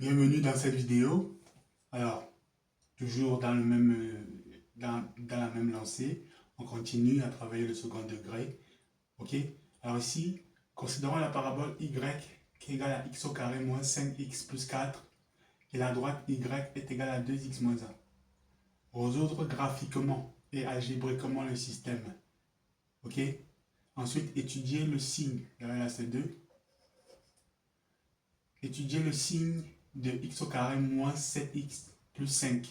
Bienvenue dans cette vidéo. Alors, toujours dans le même, dans la même lancée, on continue à travailler le second degré. Ok? Alors ici, considérons la parabole y qui est égale à x au carré moins 5x plus 4 et la droite y est égale à 2x moins 1. Résoudre graphiquement et algébriquement le système. Ok? Ensuite, étudier le signe derrière la C2. Étudier le signe de x au carré moins 7x plus 5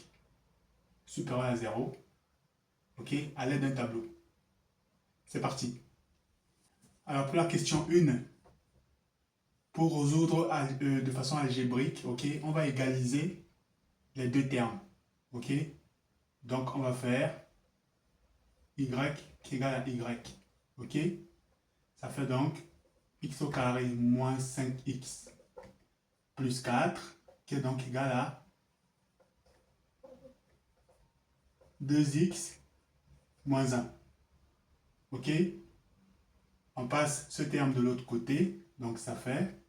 supérieur à 0, ok, à l'aide d'un tableau. C'est parti. Alors pour la question 1, pour résoudre de façon algébrique, ok, on va égaliser les deux termes, ok. Donc on va faire y qui est égal à y, ok. Ça fait donc x au carré moins 5x plus 4, qui est donc égal à 2x moins 1, ok. On passe ce terme de l'autre côté, donc ça fait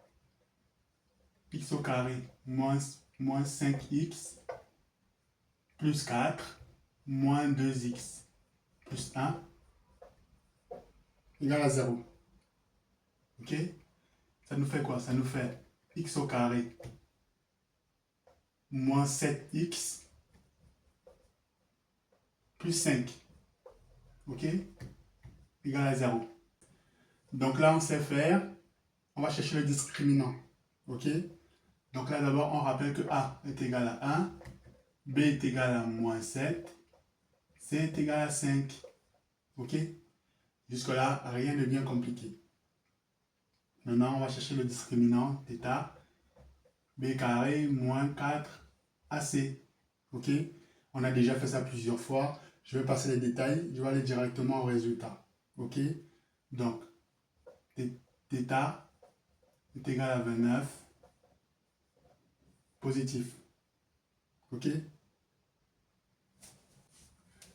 x au carré moins 5x plus 4 moins 2x plus 1 égale à 0. Ok? Ça nous fait quoi? Ça nous fait x au carré moins 7x plus 5. Ok? Égale à 0. Donc là, on sait faire. On va chercher le discriminant. Ok? Donc là, d'abord, on rappelle que a est égal à 1, b est égal à moins 7, c est égal à 5. Ok? Jusque-là, rien de bien compliqué. Maintenant, on va chercher le discriminant θ. B carré moins 4AC. Ok? On a déjà fait ça plusieurs fois. Je vais passer les détails. Je vais aller directement au résultat. Ok? Donc, θ est égal à 29. Positif. Ok?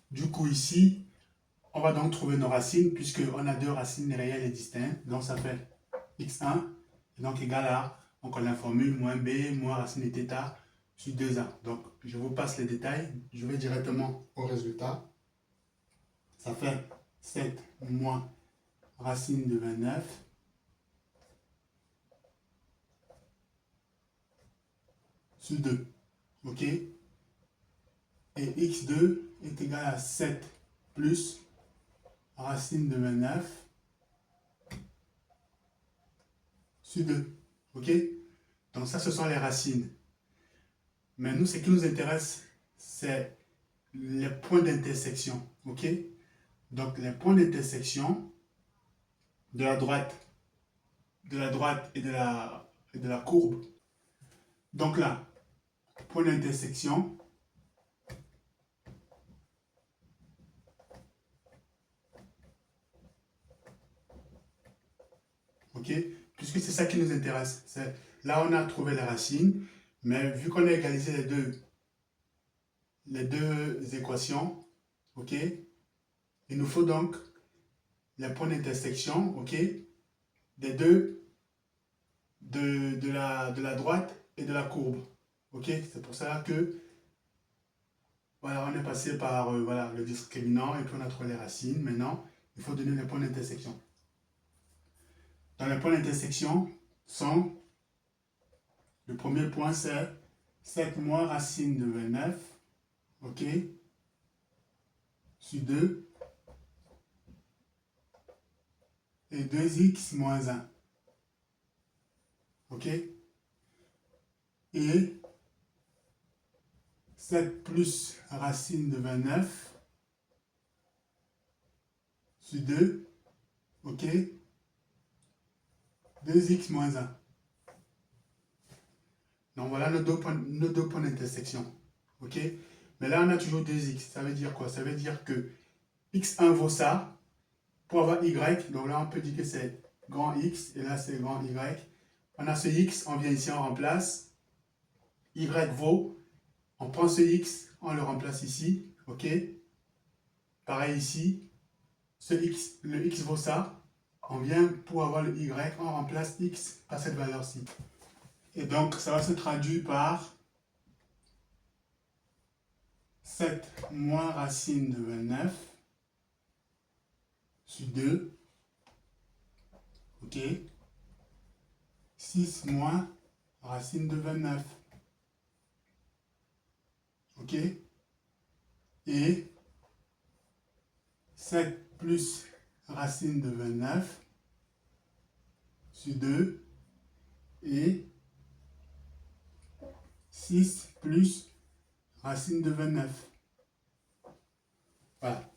Du coup, ici, on va donc trouver nos racines puisqu'on a deux racines réelles et distinctes. Donc, ça fait x1 et donc égal à, donc on la formule moins b moins racine de θ sur 2a. Donc, je vous passe les détails. Je vais directement au résultat. Ça fait 7 moins racine de 29 sur 2. Ok? Et x2 est égal à 7 plus racine de 29 sur 2. Ok? Donc ça, ce sont les racines. Mais nous, ce qui nous intéresse, c'est les points d'intersection. Ok? Donc les points d'intersection de la droite et de la courbe. Donc là, point d'intersection, ok, puisque c'est ça qui nous intéresse. Là, on a trouvé les racines, mais vu qu'on a égalisé les deux équations, ok, il nous faut donc les points d'intersection, ok, des deux, de la droite et de la courbe. Ok, c'est pour ça que voilà, on est passé par voilà, le discriminant et puis on a trouvé les racines. Maintenant, il faut donner les points d'intersection. Dans les points d'intersection sont, le premier point c'est 7 moins racine de 29, ok, sur 2, et 2x moins 1, ok, et 7 plus racine de 29 sur 2, ok, 2x moins 1. Donc voilà nos deux points d'intersection, ok. Mais là on a toujours 2x, ça veut dire quoi? Ça veut dire que x1 vaut ça, pour avoir y, donc là on peut dire que c'est grand X, et là c'est grand Y. On a ce X, on vient ici, on remplace. Y vaut, on prend ce X, on le remplace ici, ok. Pareil ici, ce X, le X vaut ça, on vient pour avoir le Y, on remplace X par cette valeur-ci. Et donc, ça va se traduire par 7 moins racine de 29 sur 2. OK. 6 moins racine de 29. OK. Et 7 plus racine de 29 sur 2. Et 6 plus racine de 29. Voilà.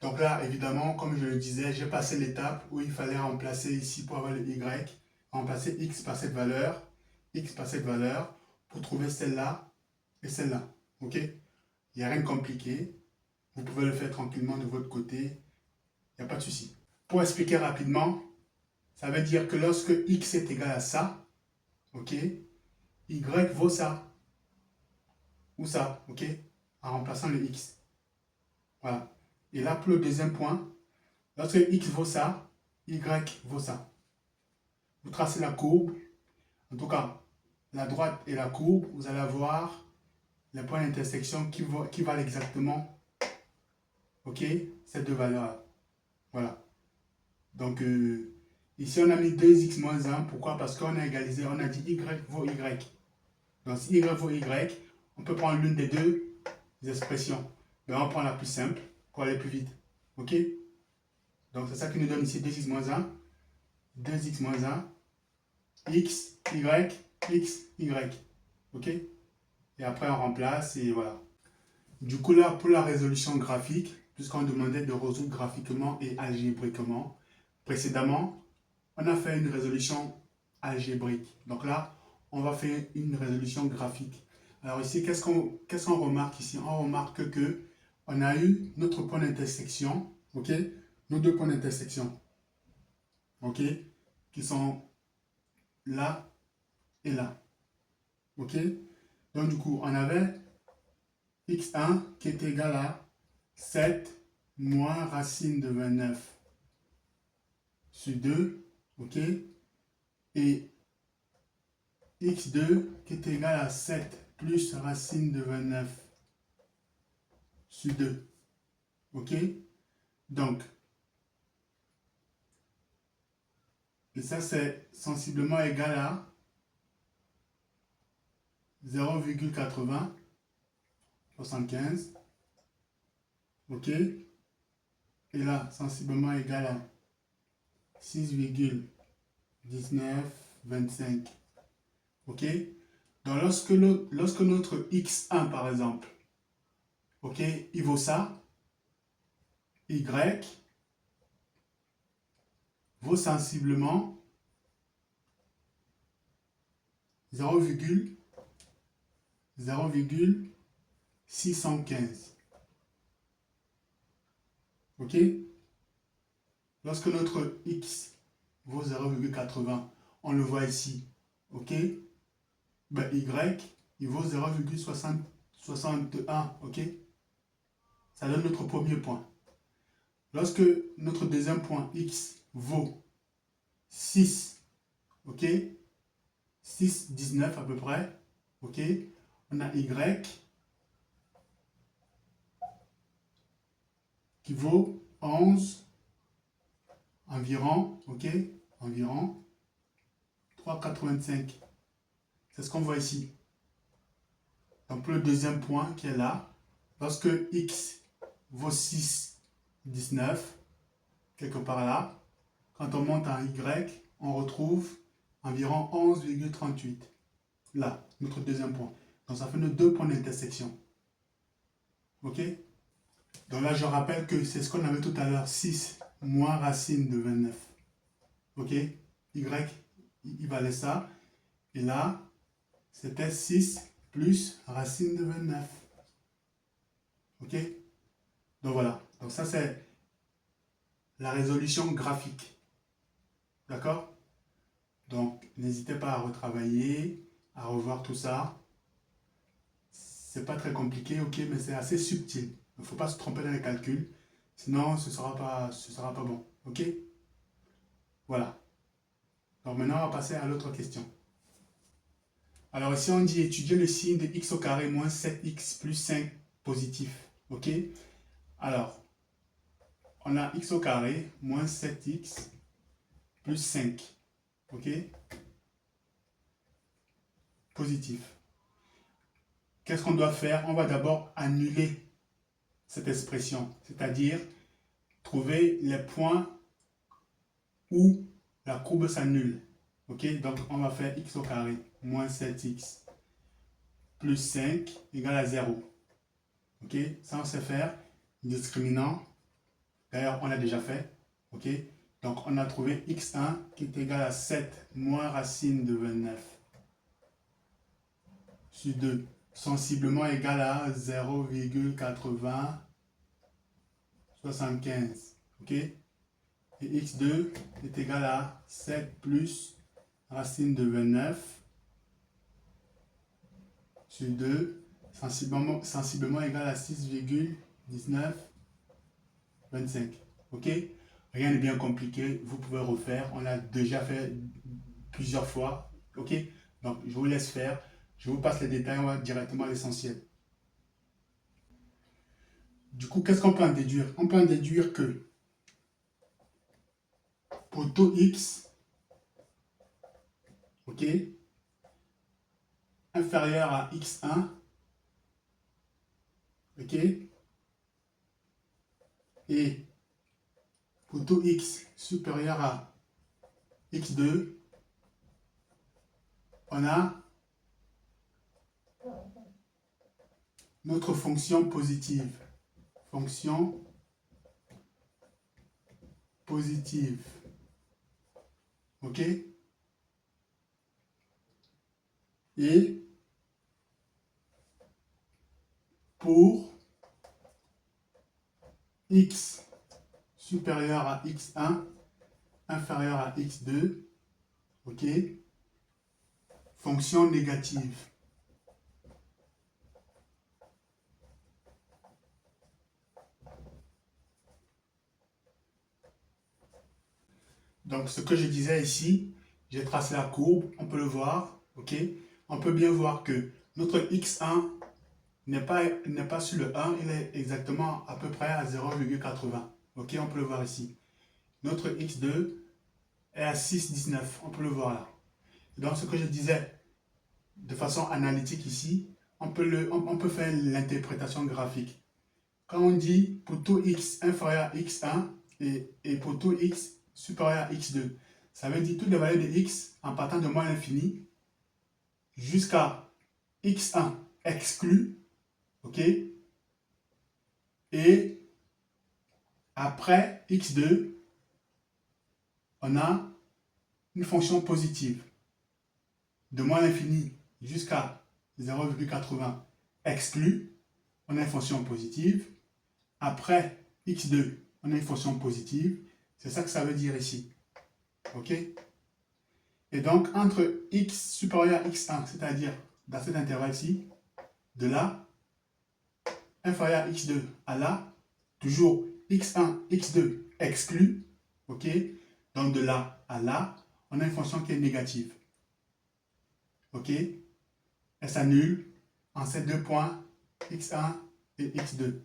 Donc là, évidemment, comme je le disais, j'ai passé l'étape où il fallait remplacer ici pour avoir le y, remplacer x par cette valeur, x par cette valeur, pour trouver celle-là et celle-là. OK? Il n'y a rien de compliqué. Vous pouvez le faire tranquillement de votre côté. Il n'y a pas de souci. Pour expliquer rapidement, ça veut dire que lorsque x est égal à ça, OK, y vaut ça. Ou ça, OK, en remplaçant le x. Voilà. Et là, pour le deuxième point, lorsque x vaut ça, y vaut ça. Vous tracez la courbe. En tout cas, la droite et la courbe, vous allez avoir les points d'intersection qui valent exactement, OK, ces deux valeurs-là. Voilà. Donc, ici, on a mis 2x moins 1. Pourquoi? Parce qu'on a égalisé, on a dit y vaut y. Donc, si y vaut y, on peut prendre l'une des deux expressions. Mais on prend la plus simple pour aller plus vite. OK? Donc, c'est ça qui nous donne ici 2x moins 1. 2x moins 1. X, Y, X, Y. OK? Et après, on remplace et voilà. Du coup, là, pour la résolution graphique, puisqu'on demandait de résoudre graphiquement et algébriquement, précédemment, on a fait une résolution algébrique. Donc là, on va faire une résolution graphique. Alors ici, qu'est-ce qu'on remarque ici? On remarque que on a eu notre point d'intersection, OK? Nos deux points d'intersection, OK? Qui sont là et là, OK? Donc du coup, on avait x1 qui est égal à 7 moins racine de 29 sur 2, OK? Et x2 qui est égal à 7 plus racine de 29 sur 2. OK? Donc, et ça c'est sensiblement égal à 0,8075. OK? Et là, sensiblement égal à 6,1925. OK? Donc, lorsque notre x1, par exemple, OK, il vaut ça, y vaut sensiblement 0,615. OK? Lorsque notre x vaut 0,80, on le voit ici. OK? Ben, y, il vaut 0,61. OK? Ça donne notre premier point. Lorsque notre deuxième point, x, vaut 6, OK? 6,19 à peu près, OK? On a y qui vaut 11 environ, OK? Environ 3,85. C'est ce qu'on voit ici. Donc pour le deuxième point qui est là, lorsque x vaut 6,19, quelque part là, quand on monte en y, on retrouve environ 11,38. Là, notre deuxième point. Donc ça fait nos deux points d'intersection. OK? Donc là, je rappelle que c'est ce qu'on avait tout à l'heure, 6 moins racine de 29. OK? Y, il valait ça. Et là, c'était 6 plus racine de 29. OK? Donc voilà. Donc ça, c'est la résolution graphique. D'accord? Donc, n'hésitez pas à retravailler, à revoir tout ça. C'est pas très compliqué, ok, mais c'est assez subtil. Il ne faut pas se tromper dans les calculs, sinon ce sera pas bon. Ok? Voilà. Donc maintenant, on va passer à l'autre question. Alors ici, on dit étudier le signe de x au carré moins 7x plus 5 positif. OK? Alors, on a x au carré moins 7x plus 5. OK? Positif. Qu'est-ce qu'on doit faire? On va d'abord annuler cette expression, c'est-à-dire trouver les points où la courbe s'annule. OK? Donc, on va faire x au carré moins 7x plus 5 égale à 0. OK? Ça, on sait faire. Discriminant. D'ailleurs, on l'a déjà fait. OK? Donc, on a trouvé x1 qui est égal à 7 moins racine de 29 sur 2, sensiblement égal à 0,8075. OK? Et x2 est égal à 7 plus racine de 29 sur 2, sensiblement égal à 6,1925. OK? Rien n'est bien compliqué, vous pouvez refaire. On l'a déjà fait plusieurs fois. OK? Donc, je vous laisse faire. Je vous passe les détails, on va directement à l'essentiel. Du coup, qu'est-ce qu'on peut en déduire? On peut en déduire que pour taux x, OK, inférieur à x1, OK, et pour taux x supérieur à x2, on a notre fonction positive. Fonction positive. OK? Et pour x supérieur à x1, inférieur à x2, OK? Fonction négative. Donc, ce que je disais ici, j'ai tracé la courbe, on peut le voir, OK? On peut bien voir que notre x1 n'est pas sur le 1, il est exactement à peu près à 0,80. OK, on peut le voir ici. Notre x2 est à 6,19, on peut le voir là. Donc, ce que je disais de façon analytique ici, on peut faire l'interprétation graphique. Quand on dit pour tout x inférieur à x1 et pour tout x supérieur à x2, ça veut dire toutes les valeurs de x en partant de moins l'infini jusqu'à x1 exclu, OK? Et après x2, on a une fonction positive de moins l'infini jusqu'à 0,80 exclu, on a une fonction positive. Après x2, on a une fonction positive. C'est ça que ça veut dire ici. OK? Et donc, entre x supérieur à x1, c'est-à-dire dans cet intervalle-ci, de là, inférieur à x2 à là, toujours x1, x2 exclu. OK? Donc, de là à là, on a une fonction qui est négative. OK? Elle s'annule en ces deux points, x1 et x2.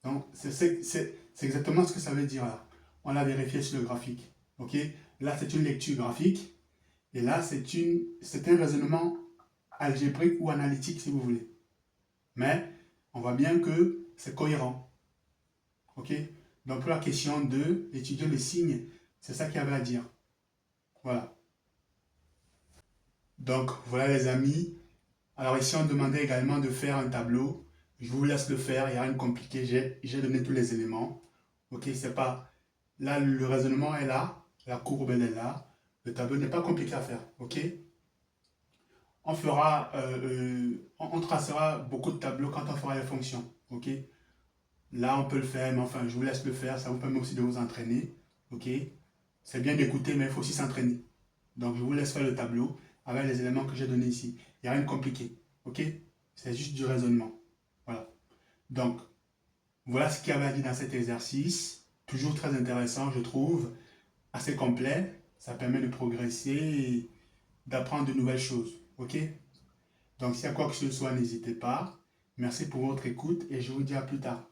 Donc, c'est exactement ce que ça veut dire là. On l'a vérifié sur le graphique. OK? Là, c'est une lecture graphique. Et là, c'est un raisonnement algébrique ou analytique, si vous voulez. Mais, on voit bien que c'est cohérent. OK? Donc, pour la question de étudier les signes, c'est ça qu'il y avait à dire. Voilà. Donc, voilà les amis. Alors ici, on demandait également de faire un tableau. Je vous laisse le faire, il n'y a rien de compliqué. J'ai donné tous les éléments. OK, c'est pas... Là, le raisonnement est là. La courbe, elle est là. Le tableau n'est pas compliqué à faire. OK? On fera... on tracera beaucoup de tableaux quand on fera les fonctions. OK? Là, on peut le faire, mais enfin, je vous laisse le faire. Ça vous permet aussi de vous entraîner. OK? C'est bien d'écouter, mais il faut aussi s'entraîner. Donc, je vous laisse faire le tableau avec les éléments que j'ai donnés ici. Il n'y a rien de compliqué. OK? C'est juste du raisonnement. Voilà. Donc, voilà ce qu'il y avait à dire dans cet exercice. Toujours très intéressant, je trouve. Assez complet. Ça permet de progresser et d'apprendre de nouvelles choses. Ok? Donc, s'il y a quoi que ce soit, n'hésitez pas. Merci pour votre écoute et je vous dis à plus tard.